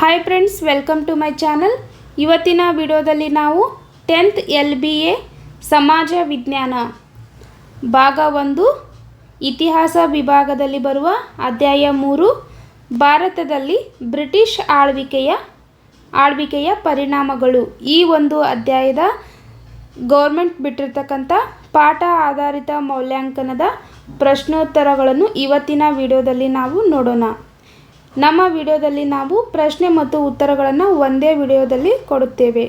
Hi friends, welcome to my channel. ಇವತ್ತಿನ ವಿಡಿಯೋದಲ್ಲಿ ನಾವು 10th LBA ಸಮಾಜ ವಿಜ್ಞಾನ ಭಾಗ 1 ಇತಿಹಾಸ ವಿಭಾಗದಲ್ಲಿ ಬರುವ ಅಧ್ಯಾಯ 3 ಭಾರತದಲ್ಲಿ ಬ್ರಿಟಿಷ್ ಆಳ್ವಿಕೆಯ ಪರಿಣಾಮಗಳು. ಈ ಒಂದು ಅಧ್ಯಾಯದ ಗೌರ್ಮೆಂಟ್ ಬಿಟ್ಟಿರ್ತಕ್ಕಂಥ ಪಾಠ ಆಧಾರಿತ ಮೌಲ್ಯಾಂಕನದ ಪ್ರಶ್ನೋತ್ತರಗಳನ್ನು ಇವತ್ತಿನ ವಿಡಿಯೋದಲ್ಲಿ ನಾವು ನೋಡೋಣ. ನಮ್ಮ ವಿಡಿಯೋದಲ್ಲಿ ನಾವು ಪ್ರಶ್ನೆ ಮತ್ತು ಉತ್ತರಗಳನ್ನು ಒಂದೇ ವಿಡಿಯೋದಲ್ಲಿ ಕೊಡುತ್ತೇವೆ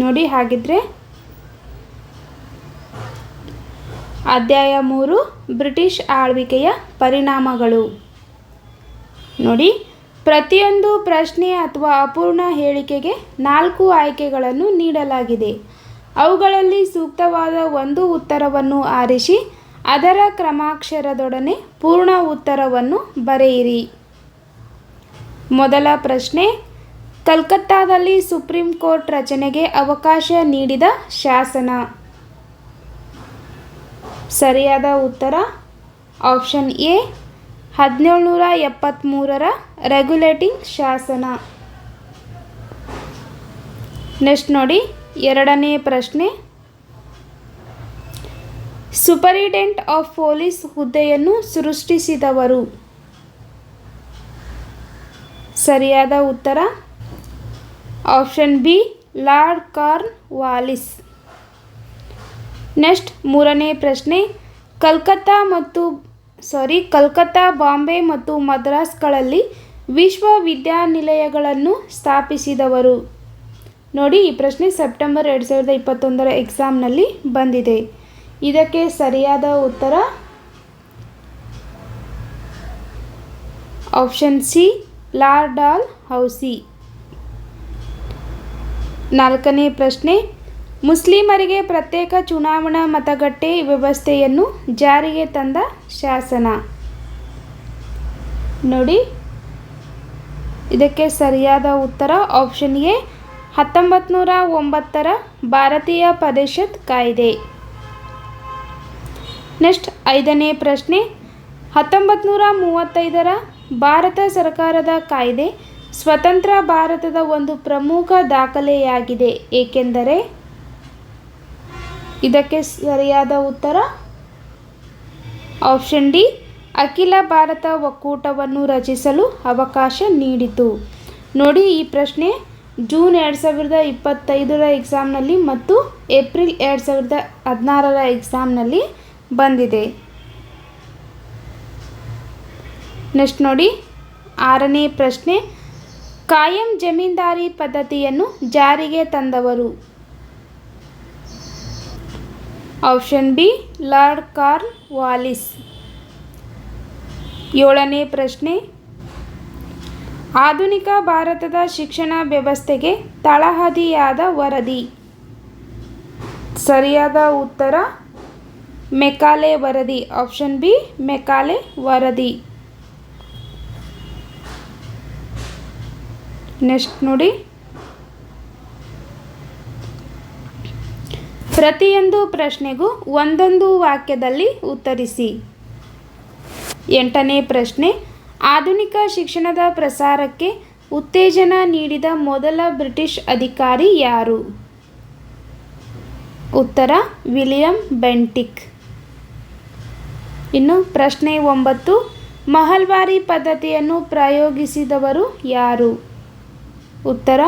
ನೋಡಿ. ಹಾಗಿದ್ರೆ ಅಧ್ಯಾಯ 3 ಬ್ರಿಟಿಷ್ ಆಳ್ವಿಕೆಯ ಪರಿಣಾಮಗಳು ನೋಡಿ. ಪ್ರತಿಯೊಂದು ಪ್ರಶ್ನೆ ಅಥವಾ ಅಪೂರ್ಣ ಹೇಳಿಕೆಗೆ 4 ಆಯ್ಕೆಗಳನ್ನು ನೀಡಲಾಗಿದೆ. ಅವುಗಳಲ್ಲಿ ಸೂಕ್ತವಾದ ಒಂದು ಉತ್ತರವನ್ನು ಆರಿಸಿ ಅದರ ಕ್ರಮಾಕ್ಷರದೊಡನೆ ಪೂರ್ಣ ಉತ್ತರವನ್ನು ಬರೆಯಿರಿ. ಮೊದಲ ಪ್ರಶ್ನೆ, ಕಲ್ಕತ್ತಾದಲ್ಲಿ ಸುಪ್ರೀಂ ಕೋರ್ಟ್ ರಚನೆಗೆ ಅವಕಾಶ ನೀಡಿದ ಶಾಸನ. ಸರಿಯಾದ ಉತ್ತರ ಆಪ್ಷನ್ ಎ 1773ರ ರೆಗ್ಯುಲೇಟಿಂಗ್ ಶಾಸನ. ನೆಕ್ಸ್ಟ್ ನೋಡಿ, ಎರಡನೇ ಪ್ರಶ್ನೆ, ಸೂಪರಿಂಟೆಂಡೆಂಟ್ ಆಫ್ ಪೊಲೀಸ್ ಹುದ್ದೆಯನ್ನು ಸೃಷ್ಟಿಸಿದವರು. ಸರಿಯಾದ ಉತ್ತರ option B Lord corn Wallis. Next ಮೂರನೇ ಪ್ರಶ್ನೆ, ಕಲ್ಕತ್ತಾ, ಬಾಂಬೆ ಮತ್ತು ಮದ್ರಾಸ್ಗಳಲ್ಲಿ ವಿಶ್ವವಿದ್ಯಾನಿಲಯಗಳನ್ನು ಸ್ಥಾಪಿಸಿದವರು. ನೋಡಿ, ಈ ಪ್ರಶ್ನೆ ಸೆಪ್ಟೆಂಬರ್ 2021ರ ಎಕ್ಸಾಮ್ನಲ್ಲಿ ಬಂದಿದೆ. ಇದಕ್ಕೆ ಸರಿಯಾದ ಉತ್ತರ ಆಪ್ಷನ್ ಸಿ ಲಾರ್ಡ್ ಡಾಲ್ಹೌಸಿ. ನಾಲ್ಕನೇ ಪ್ರಶ್ನೆ, ಮುಸ್ಲಿಮರಿಗೆ ಪ್ರತ್ಯೇಕ ಚುನಾವಣಾ ಮತಗಟ್ಟೆ ವ್ಯವಸ್ಥೆಯನ್ನು ಜಾರಿಗೆ ತಂದ ಶಾಸನ. ನೋಡಿ, ಇದಕ್ಕೆ ಸರಿಯಾದ ಉತ್ತರ ಆಪ್ಷನ್ ಎ 1909ರ ಭಾರತೀಯ ಪರಿಷತ್ ಕಾಯ್ದೆ. ನೆಕ್ಸ್ಟ್ ಐದನೇ ಪ್ರಶ್ನೆ, 1935ರ ಭಾರತ ಸರ್ಕಾರದ ಕಾಯ್ದೆ ಸ್ವತಂತ್ರ ಭಾರತದ ಒಂದು ಪ್ರಮುಖ ದಾಖಲೆಯಾಗಿದೆ ಏಕೆಂದರೆ. ಇದಕ್ಕೆ ಸರಿಯಾದ ಉತ್ತರ ಆಪ್ಷನ್ ಡಿ ಅಖಿಲ ಭಾರತ ಒಕ್ಕೂಟವನ್ನು ರಚಿಸಲು ಅವಕಾಶ ನೀಡಿತು. ನೋಡಿ, ಈ ಪ್ರಶ್ನೆ ಜೂನ್ 2025ರ ಎಕ್ಸಾಮ್ನಲ್ಲಿ ಮತ್ತು ಏಪ್ರಿಲ್ 2016ರ ಎಕ್ಸಾಮ್ನಲ್ಲಿ ಬಂದಿದೆ. ನೆಕ್ಸ್ಟ್ ನೋಡಿ, ಆರನೇ ಪ್ರಶ್ನೆ, ಕಾಯಂ ಜಮೀನ್ದಾರಿ ಪದ್ಧತಿಯನ್ನು ಜಾರಿಗೆ ತಂದವರು. Option B Lord Cornwallis. ಏಳನೇ ಪ್ರಶ್ನೆ, ಆಧುನಿಕ ಭಾರತದ ಶಿಕ್ಷಣ ವ್ಯವಸ್ಥೆಗೆ ತಳಹದಿಯಾದ ವರದಿ. ಸರಿಯಾದ ಉತ್ತರ ಮೆಕಾಲೆ ವರದಿ. ಆಪ್ಷನ್ ಬಿ ಮೆಕಾಲೆ ವರದಿ. ನೆಕ್ಸ್ಟ್ ನೋಡಿ, ಪ್ರತಿಯೊಂದು ಪ್ರಶ್ನೆಗೂ ಒಂದೊಂದು ವಾಕ್ಯದಲ್ಲಿ ಉತ್ತರಿಸಿ. ಎಂಟನೇ ಪ್ರಶ್ನೆ, ಆಧುನಿಕ ಶಿಕ್ಷಣದ ಪ್ರಸಾರಕ್ಕೆ ಉತ್ತೇಜನ ನೀಡಿದ ಮೊದಲ ಬ್ರಿಟಿಷ್ ಅಧಿಕಾರಿ ಯಾರು. ಉತ್ತರ ವಿಲಿಯಂ ಬೆಂಟಿಕ್. ಇನ್ನು ಪ್ರಶ್ನೆ 9, ಮಹಲ್ವಾರಿ ಪದ್ಧತಿಯನ್ನು ಪ್ರಯೋಗಿಸಿದವರು ಯಾರು. ಉತ್ತರ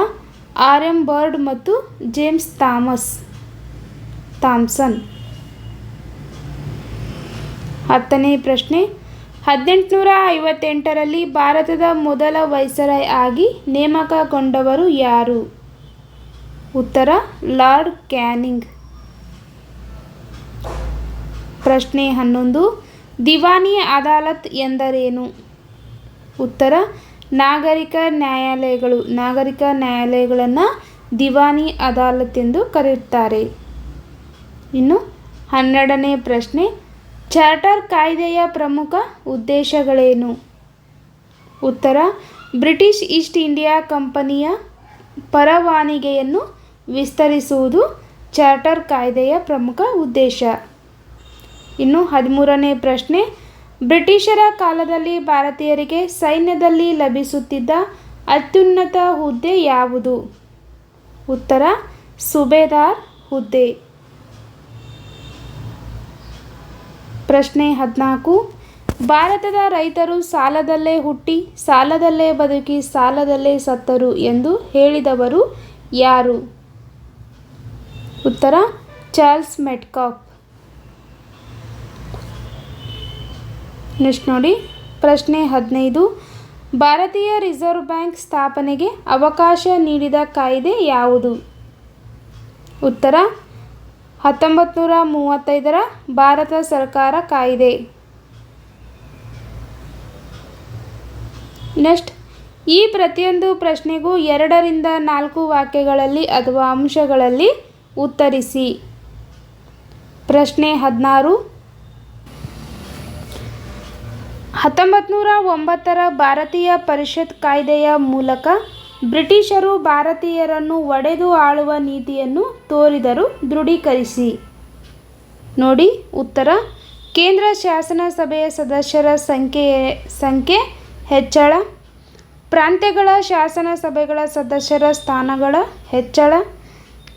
ಆರ್.ಎಂ. ಬರ್ಡ್ ಮತ್ತು ಜೇಮ್ಸ್ ಥಾಮ್ಸನ್. 10ನೇ ಪ್ರಶ್ನೆ, 1858ರಲ್ಲಿ ಭಾರತದ ಮೊದಲ ವೈಸರಾಯ್ ಆಗಿ ನೇಮಕಗೊಂಡವರು ಯಾರು. ಉತ್ತರ ಲಾರ್ಡ್ ಕ್ಯಾನಿಂಗ್. ಪ್ರಶ್ನೆ 11, ದಿವಾನಿ ಅದಾಲತ್ ಎಂದರೇನು. ಉತ್ತರ ನಾಗರಿಕ ನ್ಯಾಯಾಲಯಗಳನ್ನು ದಿವಾನಿ ಅದಾಲತ್ ಎಂದು ಕರೆಯುತ್ತಾರೆ. ಇನ್ನು 12ನೇ ಪ್ರಶ್ನೆ, ಚಾರ್ಟರ್ ಕಾಯ್ದೆಯ ಪ್ರಮುಖ ಉದ್ದೇಶಗಳೇನು. ಉತ್ತರ ಬ್ರಿಟಿಷ್ ಈಸ್ಟ್ ಇಂಡಿಯಾ ಕಂಪನಿಯ ಪರವಾನಗಿಯನ್ನು ವಿಸ್ತರಿಸುವುದು ಚಾರ್ಟರ್ ಕಾಯ್ದೆಯ ಪ್ರಮುಖ ಉದ್ದೇಶ. ಇನ್ನು 13ನೇ ಪ್ರಶ್ನೆ, ಬ್ರಿಟಿಷರ ಕಾಲದಲ್ಲಿ ಭಾರತೀಯರಿಗೆ ಸೈನ್ಯದಲ್ಲಿ ಲಭಿಸುತ್ತಿದ್ದ ಅತ್ಯುನ್ನತ ಹುದ್ದೆ ಯಾವುದು? ಉತ್ತರ ಸುಬೇದಾರ್ ಹುದ್ದೆ. ಪ್ರಶ್ನೆ 14. ಭಾರತದ ರೈತರು ಸಾಲದಲ್ಲೇ ಹುಟ್ಟಿ ಸಾಲದಲ್ಲೇ ಬದುಕಿ ಸಾಲದಲ್ಲೇ ಸತ್ತರು ಎಂದು ಹೇಳಿದವರು ಯಾರು? ಉತ್ತರ ಚಾರ್ಲ್ಸ್ ಮೆಟ್ಕಾಫ್. ನೆಕ್ಸ್ಟ್ ನೋಡಿ ಪ್ರಶ್ನೆ 15. ಭಾರತೀಯ ರಿಸರ್ವ್ ಬ್ಯಾಂಕ್ ಸ್ಥಾಪನೆಗೆ ಅವಕಾಶ ನೀಡಿದ ಕಾಯ್ದೆ ಯಾವುದು? ಉತ್ತರ 1935ರ ಭಾರತ ಸರ್ಕಾರ ಕಾಯ್ದೆ. ನೆಕ್ಸ್ಟ್, ಈ ಪ್ರತಿಯೊಂದು ಪ್ರಶ್ನೆಗೂ 2 ರಿಂದ 4 ವಾಕ್ಯಗಳಲ್ಲಿ ಅಥವಾ ಅಂಶಗಳಲ್ಲಿ ಉತ್ತರಿಸಿ. ಪ್ರಶ್ನೆ 16. 1909ರ ಭಾರತೀಯ ಪರಿಷತ್ ಕಾಯ್ದೆಯ ಮೂಲಕ ಬ್ರಿಟಿಷರು ಭಾರತೀಯರನ್ನು ಒಡೆದು ಆಳುವ ನೀತಿಯನ್ನು ತೋರಿದರು, ದೃಢೀಕರಿಸಿ. ನೋಡಿ ಉತ್ತರ ಕೇಂದ್ರ ಶಾಸನ ಸಭೆಯ ಸದಸ್ಯರ ಸಂಖ್ಯೆ ಹೆಚ್ಚಳ, ಪ್ರಾಂತ್ಯಗಳ ಶಾಸನ ಸಭೆಗಳ ಸದಸ್ಯರ ಸ್ಥಾನಗಳ ಹೆಚ್ಚಳ,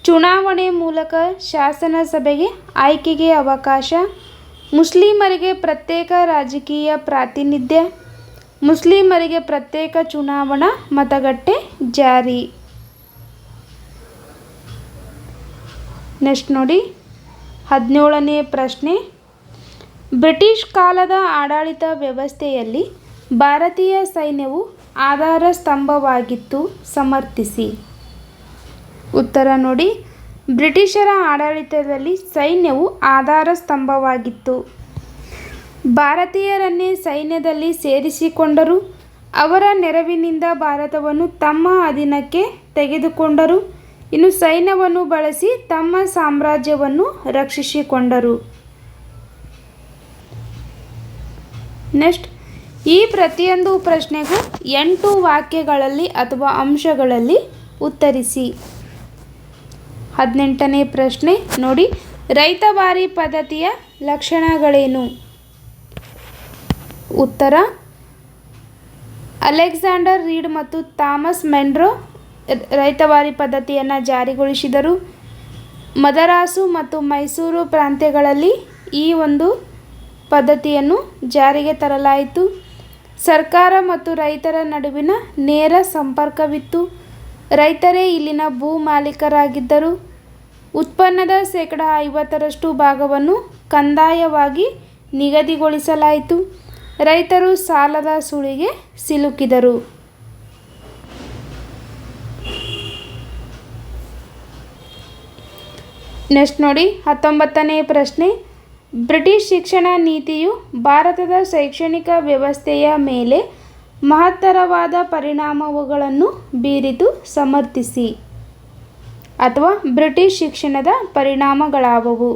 ಚುನಾವಣೆ ಮೂಲಕ ಶಾಸನ ಸಭೆಗೆ ಆಯ್ಕೆಗೆ ಅವಕಾಶ, ಮುಸ್ಲಿಮರಿಗೆ ಪ್ರತ್ಯೇಕ ರಾಜಕೀಯ ಪ್ರಾತಿನಿಧ್ಯ, ಮುಸ್ಲಿಮರಿಗೆ ಪ್ರತ್ಯೇಕ ಚುನಾವಣಾ ಮತಗಟ್ಟೆ ಜಾರಿ. ನೆಕ್ಸ್ಟ್ ನೋಡಿ 17ನೇ ಪ್ರಶ್ನೆ. ಬ್ರಿಟಿಷ್ ಕಾಲದ ಆಡಳಿತ ವ್ಯವಸ್ಥೆಯಲ್ಲಿ ಭಾರತೀಯ ಸೈನ್ಯವು ಆಧಾರ ಸ್ತಂಭವಾಗಿತ್ತು, ಸಮರ್ಥಿಸಿ. ಉತ್ತರ ನೋಡಿ ಬ್ರಿಟಿಷರ ಆಡಳಿತದಲ್ಲಿ ಸೈನ್ಯವು ಆಧಾರ ಸ್ತಂಭವಾಗಿತ್ತು. ಭಾರತೀಯರನ್ನೇ ಸೈನ್ಯದಲ್ಲಿ ಸೇರಿಸಿಕೊಂಡರು. ಅವರ ನೆರವಿನಿಂದ ಭಾರತವನ್ನು ತಮ್ಮ ಅಧೀನಕ್ಕೆ ತೆಗೆದುಕೊಂಡರು. ಇನ್ನು ಸೈನ್ಯವನ್ನು ಬಳಸಿ ತಮ್ಮ ಸಾಮ್ರಾಜ್ಯವನ್ನು ರಕ್ಷಿಸಿಕೊಂಡರು. ನೆಕ್ಸ್ಟ್, ಈ ಪ್ರತಿಯೊಂದು ಪ್ರಶ್ನೆಗೂ 8 ವಾಕ್ಯಗಳಲ್ಲಿ ಅಥವಾ ಅಂಶಗಳಲ್ಲಿ ಉತ್ತರಿಸಿ. 18ನೇ ಪ್ರಶ್ನೆ ನೋಡಿ, ರೈತವಾರಿ ಪದ್ಧತಿಯ ಲಕ್ಷಣಗಳೇನು? ಉತ್ತರ ಅಲೆಕ್ಸಾಂಡರ್ ರೀಡ್ ಮತ್ತು ಥಾಮಸ್ ಮೆನ್ರೋ ರೈತವಾರಿ ಪದ್ಧತಿಯನ್ನು ಜಾರಿಗೊಳಿಸಿದರು. ಮದರಾಸು ಮತ್ತು ಮೈಸೂರು ಪ್ರಾಂತ್ಯಗಳಲ್ಲಿ ಈ ಒಂದು ಪದ್ಧತಿಯನ್ನು ಜಾರಿಗೆ ತರಲಾಯಿತು. ಸರ್ಕಾರ ಮತ್ತು ರೈತರ ನಡುವಿನ ನೇರ ಸಂಪರ್ಕವಿತ್ತು. ರೈತರೇ ಇಲ್ಲಿನ ಭೂ ಮಾಲೀಕರಾಗಿದ್ದರು. ಉತ್ಪನ್ನದ 50% ಭಾಗವನ್ನು ಕಂದಾಯವಾಗಿ ನಿಗದಿಗೊಳಿಸಲಾಯಿತು. ರೈತರು ಸಾಲದ ಸುಳಿಗೆ ಸಿಲುಕಿದರು. ನೆಕ್ಸ್ಟ್ ನೋಡಿ 19ನೇ ಪ್ರಶ್ನೆ. ಬ್ರಿಟಿಷ್ ಶಿಕ್ಷಣ ನೀತಿಯು ಭಾರತದ ಶೈಕ್ಷಣಿಕ ವ್ಯವಸ್ಥೆಯ ಮೇಲೆ ಮಹತ್ತರವಾದ ಪರಿಣಾಮಗಳನ್ನು ಬೀರಿತು, ಸಮರ್ಥಿಸಿ. ಅಥವಾ ಬ್ರಿಟಿಷ್ ಶಿಕ್ಷಣದ ಪರಿಣಾಮಗಳಾವವು?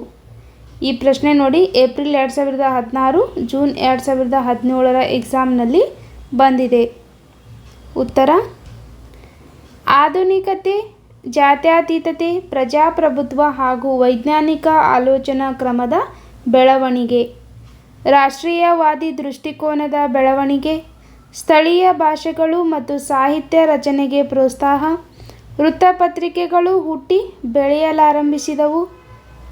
ಈ ಪ್ರಶ್ನೆ ನೋಡಿ ಏಪ್ರಿಲ್ 2016, ಜೂನ್ 2017ರ ಎಕ್ಸಾಮ್ನಲ್ಲಿ ಬಂದಿದೆ. ಉತ್ತರ ಆಧುನಿಕತೆ, ಜಾತ್ಯತೀತತೆ, ಪ್ರಜಾಪ್ರಭುತ್ವ ಹಾಗೂ ವೈಜ್ಞಾನಿಕ ಆಲೋಚನಾ ಕ್ರಮದ ಬೆಳವಣಿಗೆ, ರಾಷ್ಟ್ರೀಯವಾದಿ ದೃಷ್ಟಿಕೋನದ ಬೆಳವಣಿಗೆ, ಸ್ಥಳೀಯ ಭಾಷೆಗಳು ಮತ್ತು ಸಾಹಿತ್ಯ ರಚನೆಗೆ ಪ್ರೋತ್ಸಾಹ, ವೃತ್ತಪತ್ರಿಕೆಗಳು ಹುಟ್ಟಿ ಬೆಳೆಯಲಾರಂಭಿಸಿದವು,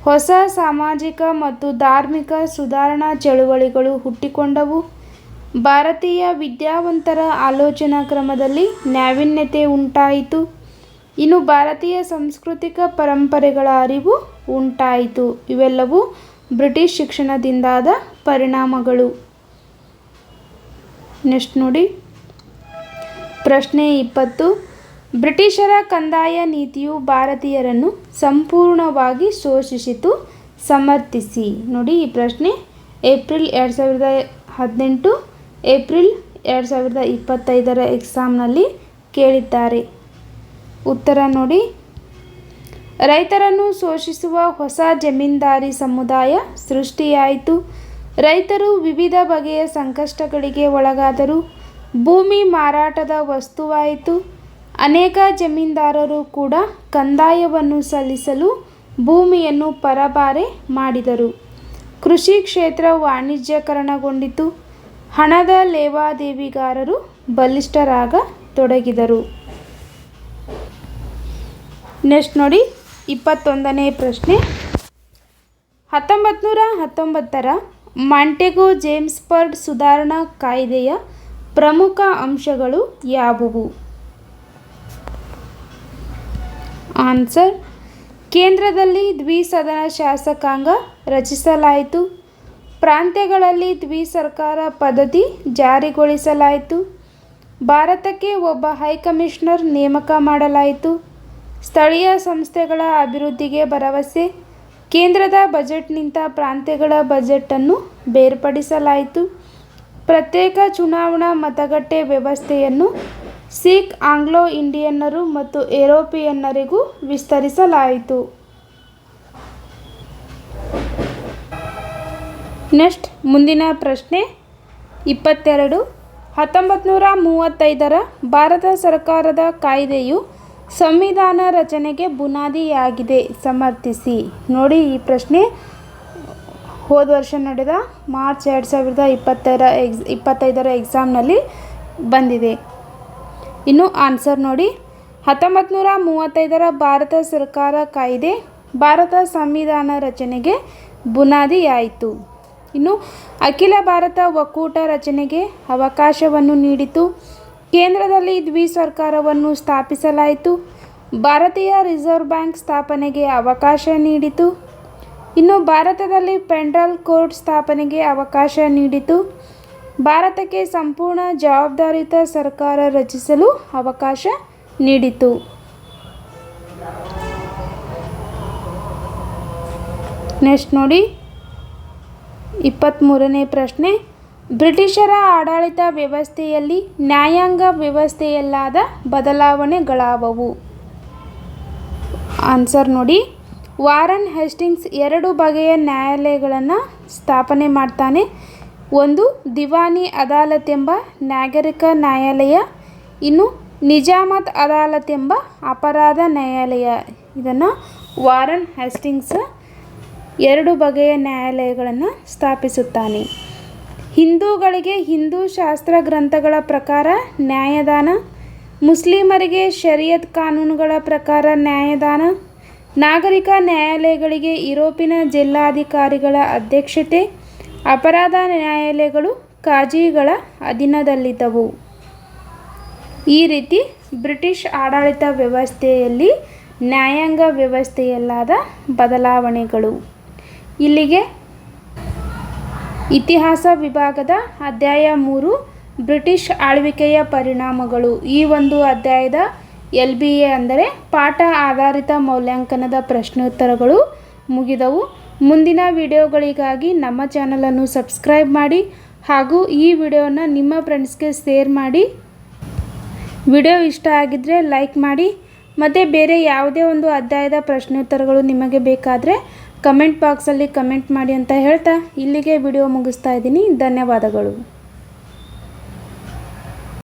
ಹೊಸ ಸಾಮಾಜಿಕ ಮತ್ತು ಧಾರ್ಮಿಕ ಸುಧಾರಣಾ ಚಳುವಳಿಗಳು ಹುಟ್ಟಿಕೊಂಡವು, ಭಾರತೀಯ ವಿದ್ಯಾವಂತರ ಆಲೋಚನಾ ಕ್ರಮದಲ್ಲಿ ನಾವೀನ್ಯತೆ ಉಂಟಾಯಿತು, ಇನ್ನು ಭಾರತೀಯ ಸಾಂಸ್ಕೃತಿಕ ಪರಂಪರೆಗಳ ಅರಿವು ಉಂಟಾಯಿತು. ಇವೆಲ್ಲವೂ ಬ್ರಿಟಿಷ್ ಶಿಕ್ಷಣದಿಂದಾದ ಪರಿಣಾಮಗಳು. ನೆಕ್ಸ್ಟ್ ನೋಡಿ ಪ್ರಶ್ನೆ 20. ಬ್ರಿಟಿಷರ ಕಂದಾಯ ನೀತಿಯು ಭಾರತೀಯರನ್ನು ಸಂಪೂರ್ಣವಾಗಿ ಶೋಷಿಸಿತು, ಸಮರ್ಥಿಸಿ. ನೋಡಿ ಈ ಪ್ರಶ್ನೆ ಏಪ್ರಿಲ್ 2018, ಏಪ್ರಿಲ್ 2025ರ ಎಕ್ಸಾಮ್ನಲ್ಲಿ ಕೇಳಿದ್ದಾರೆ. ಉತ್ತರ ನೋಡಿ ರೈತರನ್ನು ಶೋಷಿಸುವ ಹೊಸ ಜಮೀನ್ದಾರಿ ಸಮುದಾಯ ಸೃಷ್ಟಿಯಾಯಿತು. ರೈತರು ವಿವಿಧ ಬಗೆಯ ಸಂಕಷ್ಟಗಳಿಗೆ ಒಳಗಾದರು. ಭೂಮಿ ಮಾರಾಟದ ವಸ್ತುವಾಯಿತು. ಅನೇಕ ಜಮೀನ್ದಾರರು ಕೂಡ ಕಂದಾಯವನ್ನು ಸಲ್ಲಿಸಲು ಭೂಮಿಯನ್ನು ಪರಭಾರೆ ಮಾಡಿದರು. ಕೃಷಿ ಕ್ಷೇತ್ರ ವಾಣಿಜ್ಯೀಕರಣಗೊಂಡಿತು. ಹಣದ ಲೇವಾದೇವಿಗಾರರು ಬಲಿಷ್ಠರಾಗತೊಡಗಿದರು. ನೆಕ್ಸ್ಟ್ ನೋಡಿ 21ನೇ ಪ್ರಶ್ನೆ. 1919ರ ಮಾಂಟೆಗೊ ಜೇಮ್ಸ್ಬರ್ಗ್ ಸುಧಾರಣಾ ಕಾಯ್ದೆಯ ಪ್ರಮುಖ ಅಂಶಗಳು ಯಾವುವು? ಆನ್ಸರ್: ಕೇಂದ್ರದಲ್ಲಿ ದ್ವಿಸದನ ಶಾಸಕಾಂಗ ರಚಿಸಲಾಯಿತು. ಪ್ರಾಂತ್ಯಗಳಲ್ಲಿ ದ್ವಿಸರ್ಕಾರ ಪದ್ಧತಿ ಜಾರಿಗೊಳಿಸಲಾಯಿತು. ಭಾರತಕ್ಕೆ ಒಬ್ಬ ಹೈಕಮಿಷನರ್ ನೇಮಕ ಮಾಡಲಾಯಿತು. ಸ್ಥಳೀಯ ಸಂಸ್ಥೆಗಳ ಅಭಿವೃದ್ಧಿಗೆ ಭರವಸೆ. ಕೇಂದ್ರದ ಬಜೆಟ್ನಿಂದ ಪ್ರಾಂತ್ಯಗಳ ಬಜೆಟನ್ನು ಬೇರ್ಪಡಿಸಲಾಯಿತು. ಪ್ರತ್ಯೇಕ ಚುನಾವಣಾ ಮತಗಟ್ಟೆ ವ್ಯವಸ್ಥೆಯನ್ನು ಸಿಖ್, ಆಂಗ್ಲೋ ಇಂಡಿಯನ್ನರು ಮತ್ತು ಯುರೋಪಿಯನ್ನರಿಗೂ ವಿಸ್ತರಿಸಲಾಯಿತು. ನೆಕ್ಸ್ಟ್ ಮುಂದಿನ ಪ್ರಶ್ನೆ 22. 1935ರ ಭಾರತ ಸರ್ಕಾರದ ಕಾಯ್ದೆಯು ಸಂವಿಧಾನ ರಚನೆಗೆ ಬುನಾದಿಯಾಗಿದೆ ಸಮರ್ಥಿಸಿ. ನೋಡಿ, ಈ ಪ್ರಶ್ನೆ ಹೋದ ವರ್ಷ ನಡೆದ ಮಾರ್ಚ್ 2025ರ ಎಕ್ಸಾಮ್ನಲ್ಲಿ ಬಂದಿದೆ. ಇನ್ನು ಆನ್ಸರ್ ನೋಡಿ, 1935ರ ಭಾರತ ಸರ್ಕಾರ ಕಾಯ್ದೆ ಭಾರತ ಸಂವಿಧಾನ ರಚನೆಗೆ ಬುನಾದಿಯಾಯಿತು. ಇನ್ನು ಅಖಿಲ ಭಾರತ ಒಕ್ಕೂಟ ರಚನೆಗೆ ಅವಕಾಶವನ್ನು ನೀಡಿತು. ಕೇಂದ್ರದಲ್ಲಿ ದ್ವಿಸರ್ಕಾರವನ್ನು ಸ್ಥಾಪಿಸಲಾಯಿತು. ಭಾರತೀಯ ರಿಸರ್ವ್ ಬ್ಯಾಂಕ್ ಸ್ಥಾಪನೆಗೆ ಅವಕಾಶ ನೀಡಿತು. ಇನ್ನು ಭಾರತದಲ್ಲಿ ಫೆಡರಲ್ ಕೋರ್ಟ್ ಸ್ಥಾಪನೆಗೆ ಅವಕಾಶ ನೀಡಿತು. ಭಾರತಕ್ಕೆ ಸಂಪೂರ್ಣ ಜವಾಬ್ದಾರಿಯುತ ಸರ್ಕಾರ ರಚಿಸಲು ಅವಕಾಶ ನೀಡಿತು. ನೆಕ್ಸ್ಟ್ ನೋಡಿ 23ನೇ ಪ್ರಶ್ನೆ. ಬ್ರಿಟಿಷರ ಆಡಳಿತ ವ್ಯವಸ್ಥೆಯಲ್ಲಿ ನ್ಯಾಯಾಂಗ ವ್ಯವಸ್ಥೆಯಲ್ಲಾದ ಬದಲಾವಣೆಗಳಾವವು? ಆನ್ಸರ್ ನೋಡಿ, ವಾರನ್ ಹೇಸ್ಟಿಂಗ್ಸ್ 2 ಬಗೆಯ ನ್ಯಾಯಾಲಯಗಳನ್ನು ಸ್ಥಾಪನೆ ಮಾಡ್ತಾನೆ. ಒಂದು ದಿವಾನಿ ಅದಾಲತ್ ಎಂಬ ನಾಗರಿಕ ನ್ಯಾಯಾಲಯ, ಇನ್ನು ನಿಜಾಮತ್ ಅದಾಲತ್ ಎಂಬ ಅಪರಾಧ ನ್ಯಾಯಾಲಯ. ಇದನ್ನು ವಾರನ್ ಹೇಸ್ಟಿಂಗ್ಸ್ 2 ಬಗೆಯ ನ್ಯಾಯಾಲಯಗಳನ್ನು ಸ್ಥಾಪಿಸುತ್ತಾನೆ. ಹಿಂದೂಗಳಿಗೆ ಹಿಂದೂ ಶಾಸ್ತ್ರ ಗ್ರಂಥಗಳ ಪ್ರಕಾರ ನ್ಯಾಯದಾನ, ಮುಸ್ಲಿಮರಿಗೆ ಶರಿಯತ್ ಕಾನೂನುಗಳ ಪ್ರಕಾರ ನ್ಯಾಯದಾನ, ನಾಗರಿಕ ನ್ಯಾಯಾಲಯಗಳಿಗೆ ಯುರೋಪಿನ ಜಿಲ್ಲಾಧಿಕಾರಿಗಳ ಅಧ್ಯಕ್ಷತೆ, ಅಪರಾಧ ನ್ಯಾಯಾಲಯಗಳು ಕಾಜಿಗಳ ಅಧೀನದಲ್ಲಿದ್ದವು. ಈ ರೀತಿ ಬ್ರಿಟಿಷ್ ಆಡಳಿತ ವ್ಯವಸ್ಥೆಯಲ್ಲಿ ನ್ಯಾಯಾಂಗ ವ್ಯವಸ್ಥೆಯಲ್ಲಾದ ಬದಲಾವಣೆಗಳು. ಇಲ್ಲಿಗೆ ಇತಿಹಾಸ ವಿಭಾಗದ ಅಧ್ಯಾಯ 3 ಬ್ರಿಟಿಷ್ ಆಳ್ವಿಕೆಯ ಪರಿಣಾಮಗಳು, ಈ ಒಂದು ಅಧ್ಯಾಯದ LBA ಅಂದರೆ ಪಾಠ ಆಧಾರಿತ ಮೌಲ್ಯಾಂಕನದ ಪ್ರಶ್ನೋತ್ತರಗಳು ಮುಗಿದವು. ಮುಂದಿನ ವಿಡಿಯೋಗಳಿಗಾಗಿ ನಮ್ಮ ಚಾನಲನ್ನು ಸಬ್ಸ್ಕ್ರೈಬ್ ಮಾಡಿ ಹಾಗೂ ಈ ವಿಡಿಯೋನ ನಿಮ್ಮ ಫ್ರೆಂಡ್ಸ್ಗೆ ಶೇರ್ ಮಾಡಿ. ವಿಡಿಯೋ ಇಷ್ಟ ಆಗಿದ್ದರೆ ಲೈಕ್ ಮಾಡಿ. ಮತ್ತು ಬೇರೆ ಯಾವುದೇ ಒಂದು ಅಧ್ಯಾಯದ ಪ್ರಶ್ನೋತ್ತರಗಳು ನಿಮಗೆ ಬೇಕಾದರೆ ಕಮೆಂಟ್ ಬಾಕ್ಸಲ್ಲಿ ಕಮೆಂಟ್ ಮಾಡಿ ಅಂತ ಹೇಳ್ತಾ ಇಲ್ಲಿಗೆ ವಿಡಿಯೋ ಮುಗಿಸ್ತಾ ಇದ್ದೀನಿ. ಧನ್ಯವಾದಗಳು.